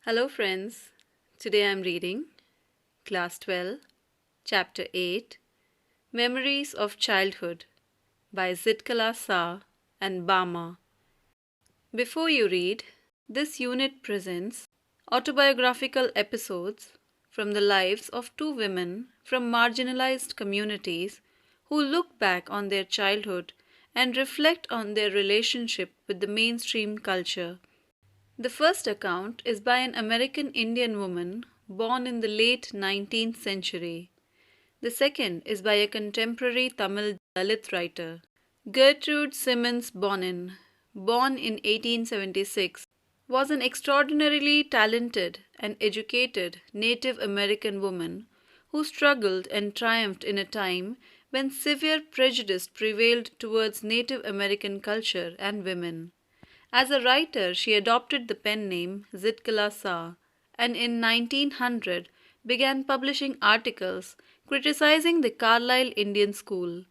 Hello, friends. Today I'm reading Class 12, Chapter 8 Memories of Childhood by Zitkala Sa and Bama. Before you read, this unit presents autobiographical episodes from the lives of two women from marginalized communities who look back on their childhood and reflect on their relationship with the mainstream culture. The first account is by an American Indian woman born in the late 19th century. The second is by a contemporary Tamil Dalit writer, Gertrude Simmons Bonin, born in 1876, was an extraordinarily talented and educated Native American woman who struggled and triumphed in a time when severe prejudice prevailed towards Native American culture and women. As a writer, she adopted the pen name Zitkala Sa and in 1900 began publishing articles criticizing the Carlisle Indian school.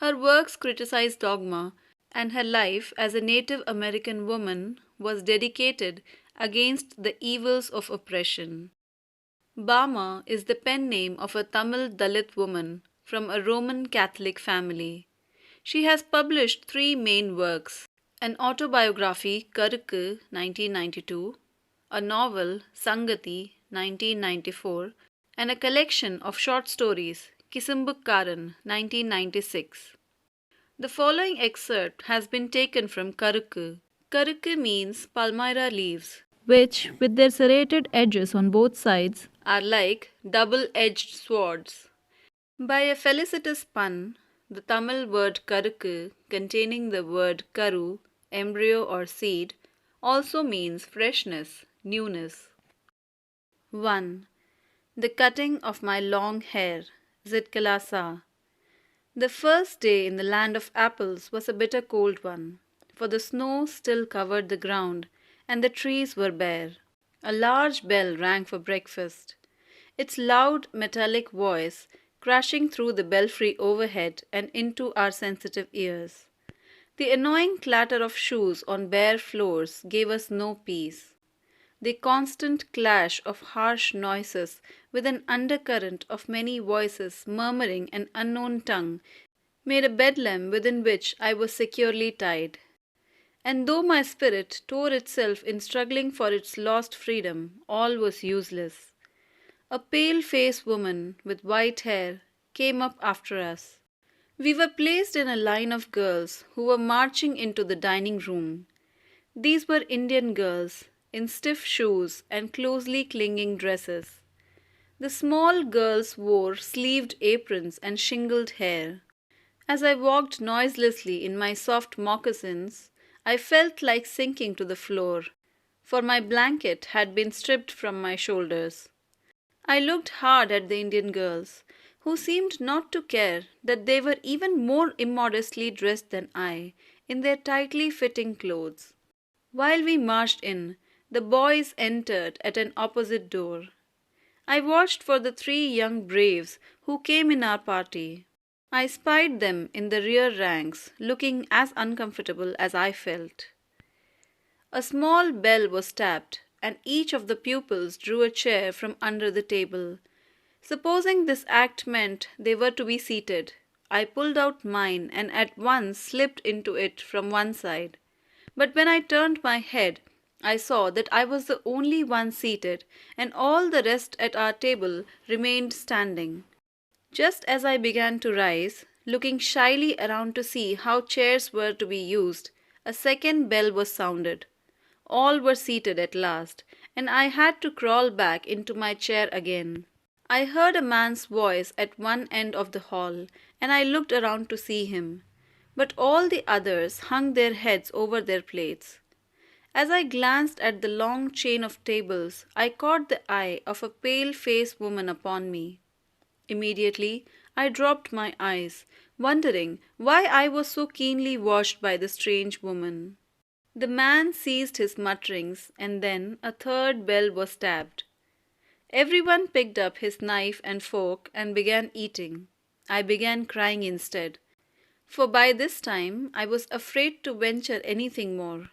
Her works criticized dogma, and her life as a Native American woman was dedicated against the evils of oppression. Bama is the pen name of a Tamil Dalit woman from a Roman Catholic family. She has published three main works: an autobiography, Karukku, 1992, a novel, Sangati, 1994, and a collection of short stories, Kisumbukkaran, 1996. The following excerpt has been taken from Karukku. Karukku means palmyra leaves, which, with their serrated edges on both sides, are like double-edged swords. By a felicitous pun, the Tamil word karukku, containing the word karu, embryo or seed, also means freshness, newness. 1. The cutting of my long hair, Zitkala Sa. The first day in the land of apples was a bitter cold one, for the snow still covered the ground and the trees were bare. A large bell rang for breakfast. Its loud metallic voice crashing through the belfry overhead and into our sensitive ears. The annoying clatter of shoes on bare floors gave us no peace. The constant clash of harsh noises with an undercurrent of many voices murmuring an unknown tongue made a bedlam within which I was securely tied. And though my spirit tore itself in struggling for its lost freedom, all was useless. A pale-faced woman with white hair came up after us. We were placed in a line of girls who were marching into the dining room. These were Indian girls in stiff shoes and closely clinging dresses. The small girls wore sleeved aprons and shingled hair. As I walked noiselessly in my soft moccasins, I felt like sinking to the floor, for my blanket had been stripped from my shoulders. I looked hard at the Indian girls, who seemed not to care that they were even more immodestly dressed than I in their tightly fitting clothes. While we marched in, the boys entered at an opposite door. I watched for the three young braves who came in our party. I spied them in the rear ranks, looking as uncomfortable as I felt. A small bell was tapped, and each of the pupils drew a chair from under the table. Supposing this act meant they were to be seated, I pulled out mine and at once slipped into it from one side. But when I turned my head, I saw that I was the only one seated, and all the rest at our table remained standing. Just as I began to rise, looking shyly around to see how chairs were to be used, a second bell was sounded. All were seated at last, and I had to crawl back into my chair again. I heard a man's voice at one end of the hall, and I looked around to see him. But all the others hung their heads over their plates. As I glanced at the long chain of tables, I caught the eye of a pale-faced woman upon me. Immediately, I dropped my eyes, wondering why I was so keenly watched by the strange woman. The man ceased his mutterings, and then a third bell was tapped. Everyone picked up his knife and fork and began eating. I began crying instead, for by this time I was afraid to venture anything more.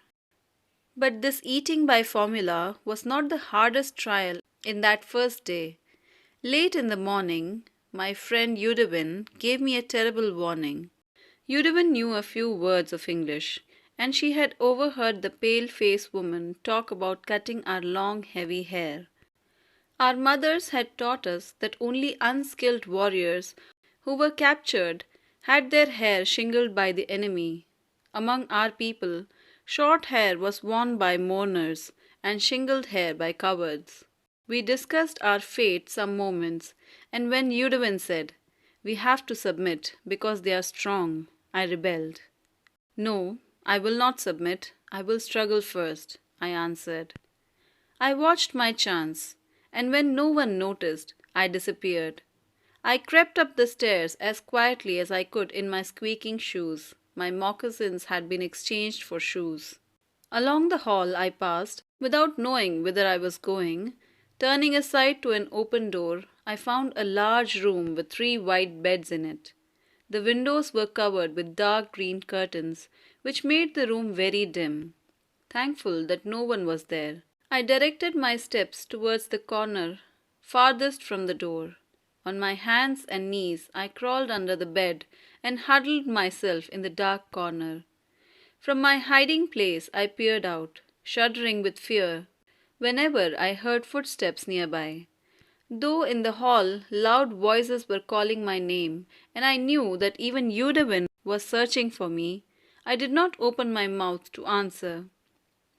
But this eating by formula was not the hardest trial in that first day. Late in the morning, my friend Udovin gave me a terrible warning. Udovin knew a few words of English, and she had overheard the pale-faced woman talk about cutting our long, heavy hair. Our mothers had taught us that only unskilled warriors who were captured had their hair shingled by the enemy. Among our people, short hair was worn by mourners and shingled hair by cowards. We discussed our fate some moments, and when Udovin said, "We have to submit because they are strong," I rebelled. "No, I will not submit. I will struggle first," I answered. I watched my chance, and when no one noticed, I disappeared. I crept up the stairs as quietly as I could in my squeaking shoes. My moccasins had been exchanged for shoes. Along the hall I passed, without knowing whither I was going. Turning aside to an open door, I found a large room with 3 white beds in it. The windows were covered with dark green curtains, which made the room very dim. Thankful that no one was there, I directed my steps towards the corner farthest from the door. On my hands and knees I crawled under the bed and huddled myself in the dark corner. From my hiding place I peered out, shuddering with fear whenever I heard footsteps nearby. Though in the hall loud voices were calling my name, and I knew that even Udovin was searching for me, I did not open my mouth to answer.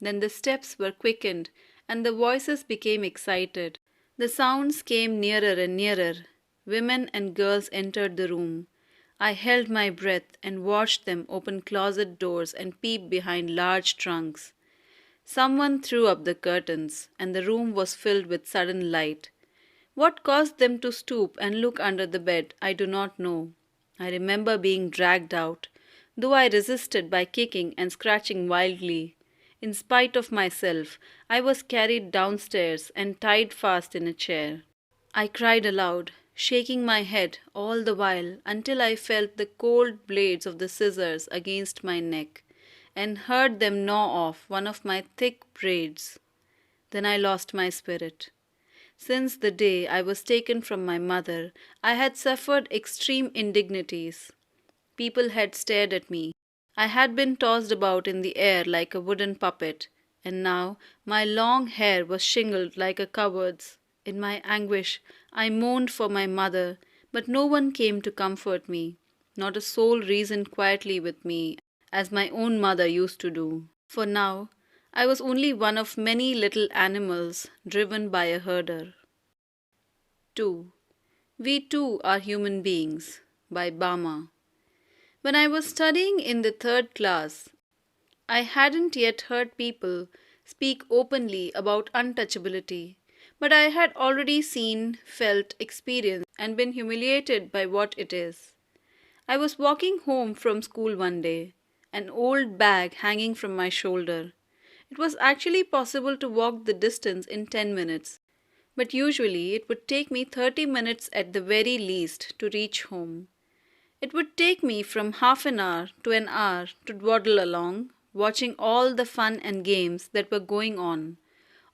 Then the steps were quickened, and the voices became excited. The sounds came nearer and nearer. Women and girls entered the room. I held my breath and watched them open closet doors and peep behind large trunks. Someone threw up the curtains, and the room was filled with sudden light. What caused them to stoop and look under the bed, I do not know. I remember being dragged out, though I resisted by kicking and scratching wildly. In spite of myself, I was carried downstairs and tied fast in a chair. I cried aloud, shaking my head all the while until I felt the cold blades of the scissors against my neck, and heard them gnaw off one of my thick braids. Then I lost my spirit. Since the day I was taken from my mother, I had suffered extreme indignities. People had stared at me. I had been tossed about in the air like a wooden puppet, and now my long hair was shingled like a coward's. In my anguish, I mourned for my mother, but no one came to comfort me. Not a soul reasoned quietly with me, as my own mother used to do. For now, I was only one of many little animals driven by a herder. 2. We too are human beings, by Bama. When I was studying in the 3rd class, I hadn't yet heard people speak openly about untouchability, but I had already seen, felt, experienced, and been humiliated by what it is. I was walking home from school one day, an old bag hanging from my shoulder. It was actually possible to walk the distance in 10 minutes, but usually it would take me 30 minutes at the very least to reach home. It would take me from half an hour to an hour to dawdle along, watching all the fun and games that were going on,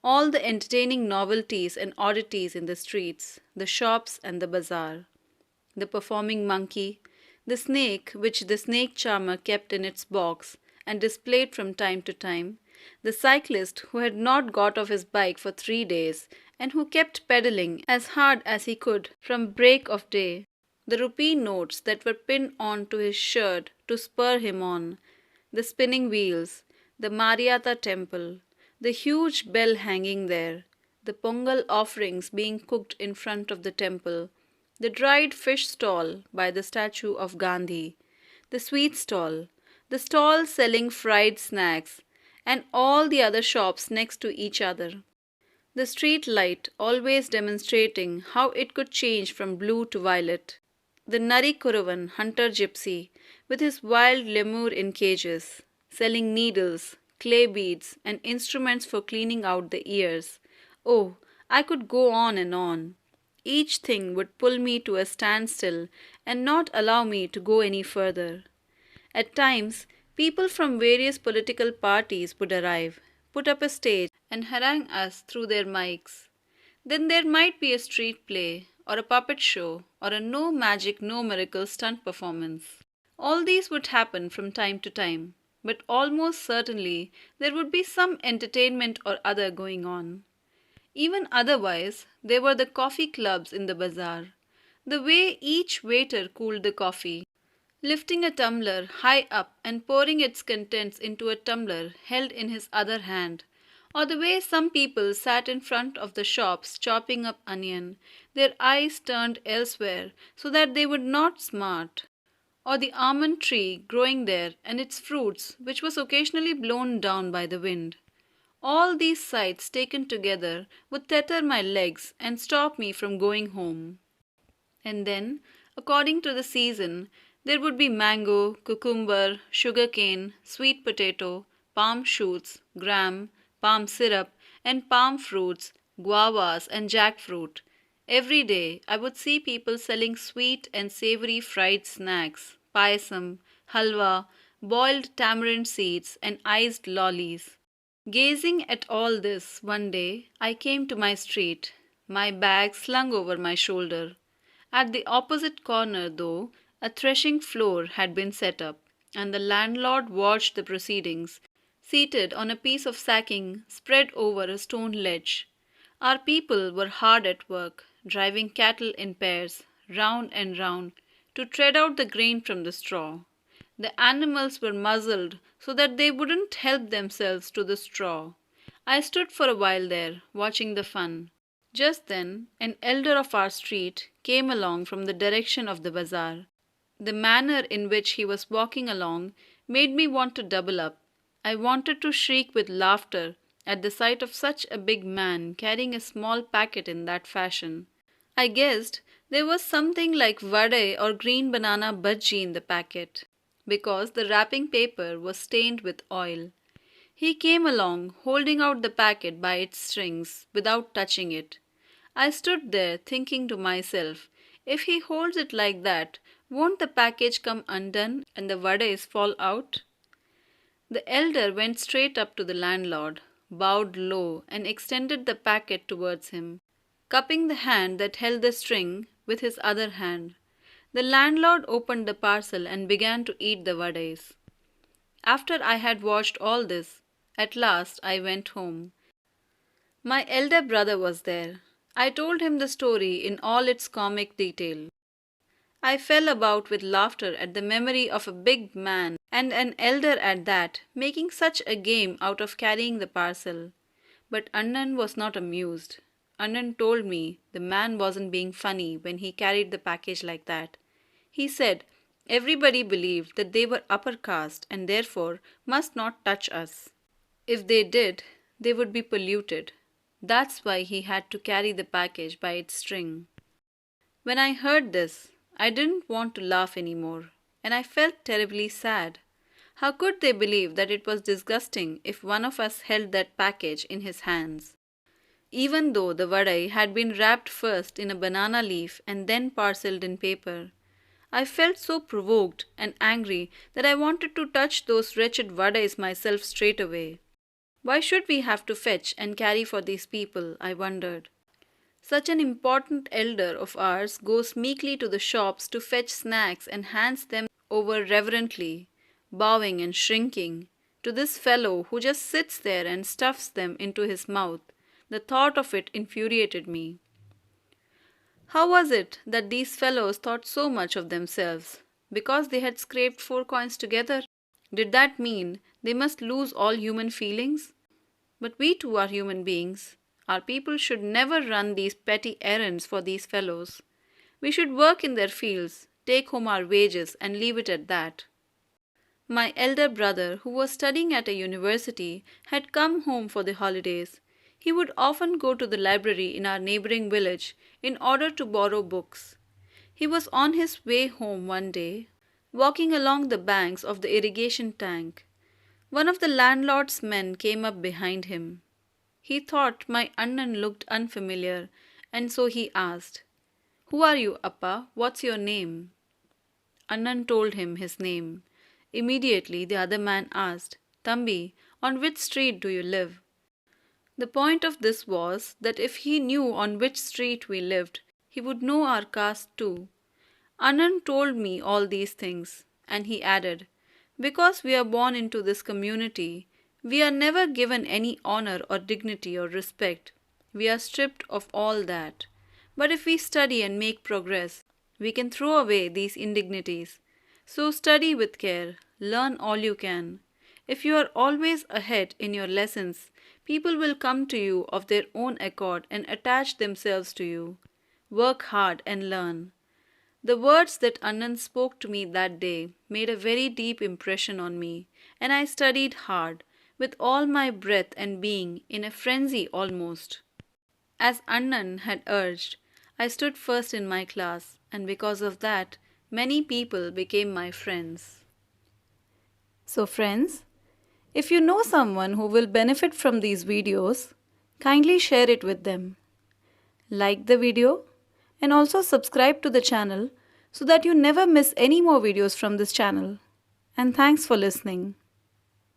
all the entertaining novelties and oddities in the streets, the shops and the bazaar. The performing monkey, the snake which the snake charmer kept in its box and displayed from time to time, the cyclist who had not got off his bike for 3 days and who kept pedaling as hard as he could from break of day, the rupee notes that were pinned on to his shirt to spur him on, the spinning wheels, the Mariata temple, the huge bell hanging there, the Pongal offerings being cooked in front of the temple, the dried fish stall by the statue of Gandhi, the sweet stall, the stall selling fried snacks, and all the other shops next to each other. The street light always demonstrating how it could change from blue to violet. The Narikuravan hunter gypsy with his wild lemur in cages, selling needles, clay beads, and instruments for cleaning out the ears. Oh, I could go on and on. Each thing would pull me to a standstill and not allow me to go any further. At times, people from various political parties would arrive, put up a stage, and harangue us through their mics. Then there might be a street play, or a puppet show, or a no magic, no miracle stunt performance. All these would happen from time to time, but almost certainly there would be some entertainment or other going on. Even otherwise, there were the coffee clubs in the bazaar. The way each waiter cooled the coffee, lifting a tumbler high up and pouring its contents into a tumbler held in his other hand, or the way some people sat in front of the shops chopping up onion, their eyes turned elsewhere so that they would not smart, or the almond tree growing there and its fruits, which was occasionally blown down by the wind. All these sights taken together would tether my legs and stop me from going home. And then, according to the season, there would be mango, cucumber, sugar cane, sweet potato, palm shoots, gram, palm syrup, and palm fruits, guavas, and jackfruit. Every day I would see people selling sweet and savory fried snacks, payasam, halwa, boiled tamarind seeds, and iced lollies. Gazing at all this, one day I came to my street, my bag slung over my shoulder. At the opposite corner, though, a threshing floor had been set up, and the landlord watched the proceedings, seated on a piece of sacking spread over a stone ledge. Our people were hard at work, driving cattle in pairs, round and round, to tread out the grain from the straw. The animals were muzzled so that they wouldn't help themselves to the straw. I stood for a while there, watching the fun. Just then, an elder of our street came along from the direction of the bazaar. The manner in which he was walking along made me want to double up. I wanted to shriek with laughter at the sight of such a big man carrying a small packet in that fashion. I guessed there was something like vade or green banana bhaji in the packet, because the wrapping paper was stained with oil. He came along, holding out the packet by its strings, without touching it. I stood there thinking to myself, if he holds it like that, won't the package come undone and the vades fall out? The elder went straight up to the landlord, bowed low, and extended the packet towards him, cupping the hand that held the string with his other hand. The landlord opened the parcel and began to eat the vades. After I had watched all this, at last I went home. My elder brother was there. I told him the story in all its comic detail. I fell about with laughter at the memory of a big man, and an elder at that, making such a game out of carrying the parcel. But Annan was not amused. Annan told me the man wasn't being funny when he carried the package like that. He said everybody believed that they were upper caste and therefore must not touch us. If they did, they would be polluted. That's why he had to carry the package by its string. When I heard this, I didn't want to laugh any more, and I felt terribly sad. How could they believe that it was disgusting if one of us held that package in his hands? Even though the vade had been wrapped first in a banana leaf and then parceled in paper, I felt so provoked and angry that I wanted to touch those wretched vades myself straight away. Why should we have to fetch and carry for these people, I wondered. Such an important elder of ours goes meekly to the shops to fetch snacks and hands them over reverently, bowing and shrinking, to this fellow who just sits there and stuffs them into his mouth. The thought of it infuriated me. How was it that these fellows thought so much of themselves? Because they had scraped 4 coins together? Did that mean they must lose all human feelings? But we too are human beings. Our people should never run these petty errands for these fellows. We should work in their fields, take home our wages, and leave it at that. My elder brother, who was studying at a university, had come home for the holidays. He would often go to the library in our neighboring village in order to borrow books. He was on his way home one day, walking along the banks of the irrigation tank. One of the landlord's men came up behind him. He thought my Annan looked unfamiliar, and so he asked, "Who are you, Appa? What's your name?" Annan told him his name. Immediately the other man asked, "Thambi, on which street do you live?" The point of this was that if he knew on which street we lived, he would know our caste too. Anand told me all these things, and he added, "Because we are born into this community, we are never given any honor or dignity or respect. We are stripped of all that. But if we study and make progress, we can throw away these indignities. So study with care, learn all you can. If you are always ahead in your lessons, people will come to you of their own accord and attach themselves to you. Work hard and learn." The words that Anand spoke to me that day made a very deep impression on me, and I studied hard, with all my breath and being, in a frenzy almost. As Anand had urged, I stood first in my class, and because of that, many people became my friends. So friends, if you know someone who will benefit from these videos, kindly share it with them. Like the video and also subscribe to the channel so that you never miss any more videos from this channel. And thanks for listening.